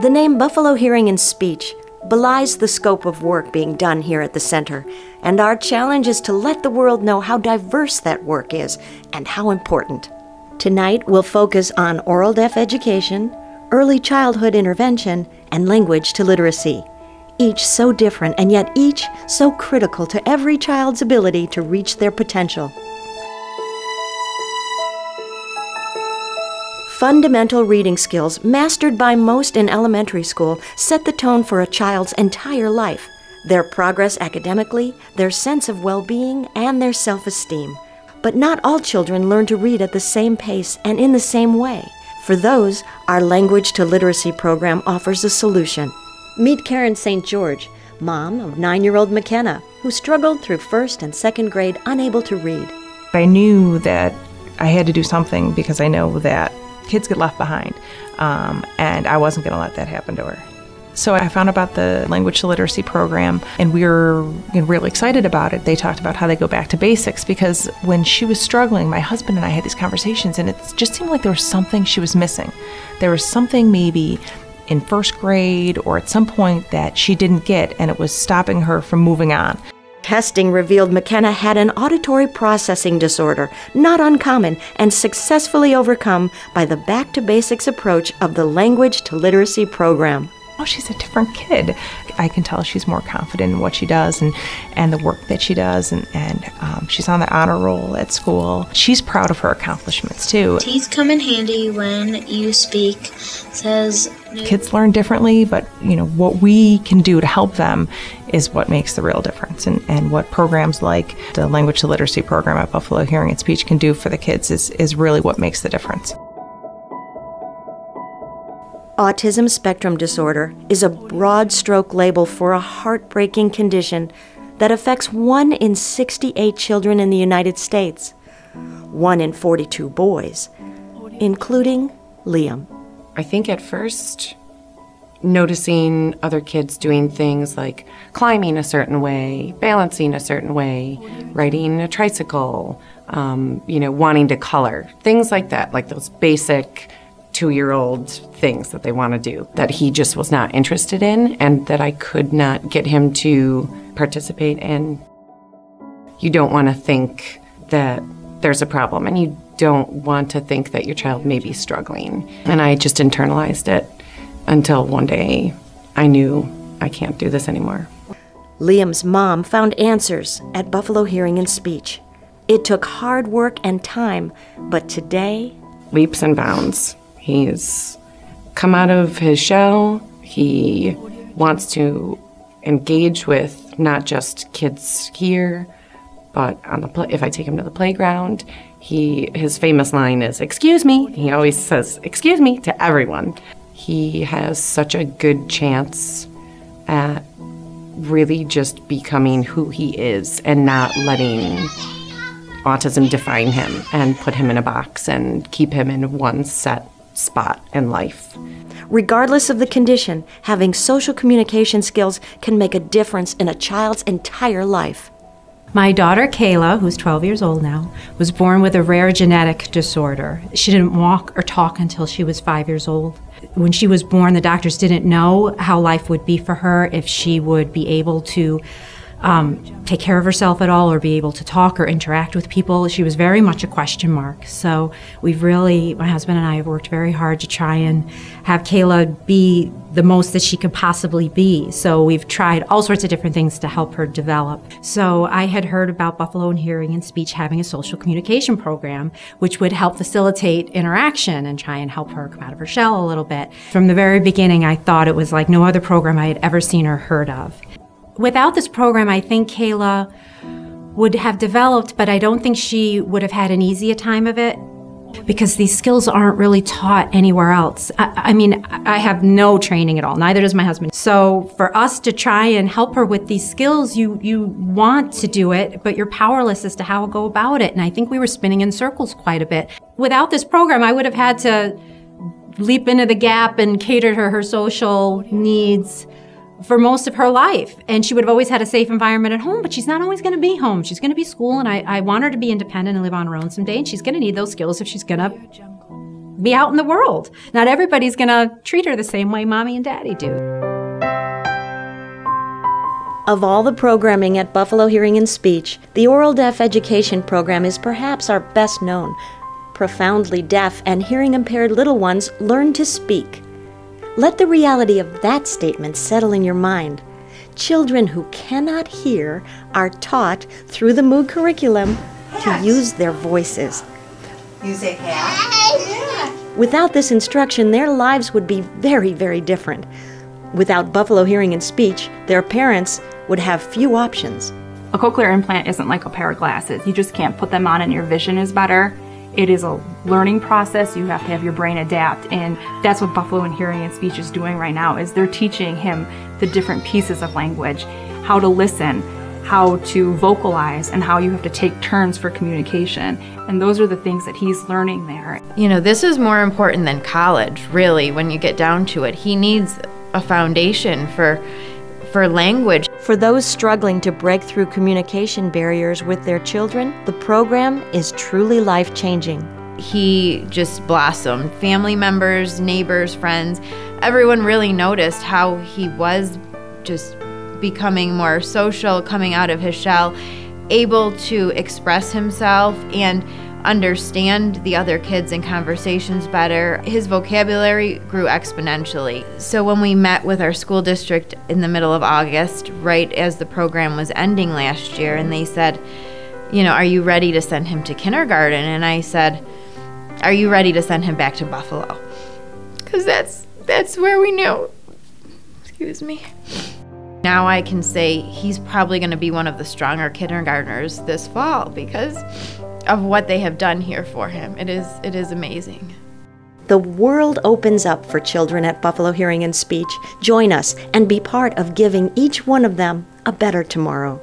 The name Buffalo Hearing and Speech belies the scope of work being done here at the center, and our challenge is to let the world know how diverse that work is and how important. Tonight, we'll focus on oral deaf education, early childhood intervention, and language to literacy. Each so different, and yet each so critical to every child's ability to reach their potential. Fundamental reading skills mastered by most in elementary school set the tone for a child's entire life, their progress academically, their sense of well-being, and their self-esteem. But not all children learn to read at the same pace and in the same way. For those, our Language to Literacy program offers a solution. Meet Karen St. George, mom of 9-year-old McKenna, who struggled through 1st and 2nd grade unable to read. I knew that I had to do something because I know that kids get left behind, and I wasn't going to let that happen to her. So I found about the Language to Literacy program, and we were really excited about it. They talked about how they go back to basics, because when she was struggling, my husband and I had these conversations, and it just seemed like there was something she was missing. There was something maybe in 1st grade or at some point that she didn't get, and it was stopping her from moving on. Testing revealed McKenna had an auditory processing disorder, not uncommon, and successfully overcome by the back-to-basics approach of the Language to Literacy program. Oh, she's a different kid. I can tell she's more confident in what she does and the work that she does, and she's on the honor roll at school. She's proud of her accomplishments, too. Teeth come in handy when you speak, says... Kids learn differently, but what we can do to help them is what makes the real difference. And what programs like the Language to Literacy program at Buffalo Hearing and Speech can do for the kids is really what makes the difference. Autism spectrum disorder is a broad stroke label for a heartbreaking condition that affects 1 in 68 children in the United States, 1 in 42 boys, including Liam. I think at first, noticing other kids doing things like climbing a certain way, balancing a certain way, riding a tricycle, wanting to color, things like that, like those basic 2-year-old things that they want to do, that he just was not interested in and that I could not get him to participate in. You don't want to think that there's a problem, and you don't want to think that your child may be struggling. And I just internalized it until one day I knew I can't do this anymore. Liam's mom found answers at Buffalo Hearing and Speech. It took hard work and time, but today... leaps and bounds. He's come out of his shell. He wants to engage with not just kids here, but on if I take him to the playground, his famous line is, "Excuse me." He always says, "Excuse me," to everyone. He has such a good chance at really just becoming who he is and not letting autism define him and put him in a box and keep him in one set spot in life. Regardless of the condition, having social communication skills can make a difference in a child's entire life. My daughter, Gala, who's 12 years old now, was born with a rare genetic disorder. She didn't walk or talk until she was 5 years old. When she was born, the doctors didn't know how life would be for her, if she would be able to take care of herself at all or be able to talk or interact with people. She was very much a question mark. So we've really, my husband and I have worked very hard to try and have Gala be the most that she could possibly be. So we've tried all sorts of different things to help her develop. So I had heard about Buffalo Hearing and Speech having a social communication program, which would help facilitate interaction and try and help her come out of her shell a little bit. From the very beginning, I thought it was like no other program I had ever seen or heard of. Without this program, I think Gala would have developed, but I don't think she would have had an easier time of it, because these skills aren't really taught anywhere else. I mean, I have no training at all, neither does my husband. So for us to try and help her with these skills, you want to do it, but you're powerless as to how to go about it. And I think we were spinning in circles quite a bit. Without this program, I would have had to leap into the gap and cater to her social needs for most of her life. And she would have always had a safe environment at home, but she's not always going to be home. She's going to be school, and I want her to be independent and live on her own someday, and she's going to need those skills if she's going to be out in the world. Not everybody's going to treat her the same way mommy and daddy do. Of all the programming at Buffalo Hearing and Speech, the Oral Deaf Education Program is perhaps our best known. Profoundly deaf and hearing impaired little ones learn to speak. Let the reality of that statement settle in your mind. Children who cannot hear are taught through the Moog curriculum to use their voices. You say cat? Without this instruction, their lives would be very, very different. Without Buffalo Hearing and Speech, their parents would have few options. A cochlear implant isn't like a pair of glasses. You just can't put them on and your vision is better. It is a learning process. You have to have your brain adapt, and that's what Buffalo Hearing and Speech is doing right now, is they're teaching him the different pieces of language, how to listen, how to vocalize, and how you have to take turns for communication. And those are the things that he's learning there. You know, this is more important than college, really, when you get down to it. He needs a foundation for language. For those struggling to break through communication barriers with their children, the program is truly life-changing. He just blossomed. Family members, neighbors, friends, everyone really noticed how he was just becoming more social, coming out of his shell, able to express himself and understand the other kids in conversations better. His vocabulary grew exponentially. So when we met with our school district in the middle of August, right as the program was ending last year, and they said, you know, are you ready to send him to kindergarten? And I said, are you ready to send him back to Buffalo? Because that's where we knew. Excuse me. Now I can say he's probably going to be one of the stronger kindergartners this fall because of what they have done here for him. It is amazing. The world opens up for children at Buffalo Hearing and Speech. Join us and be part of giving each one of them a better tomorrow.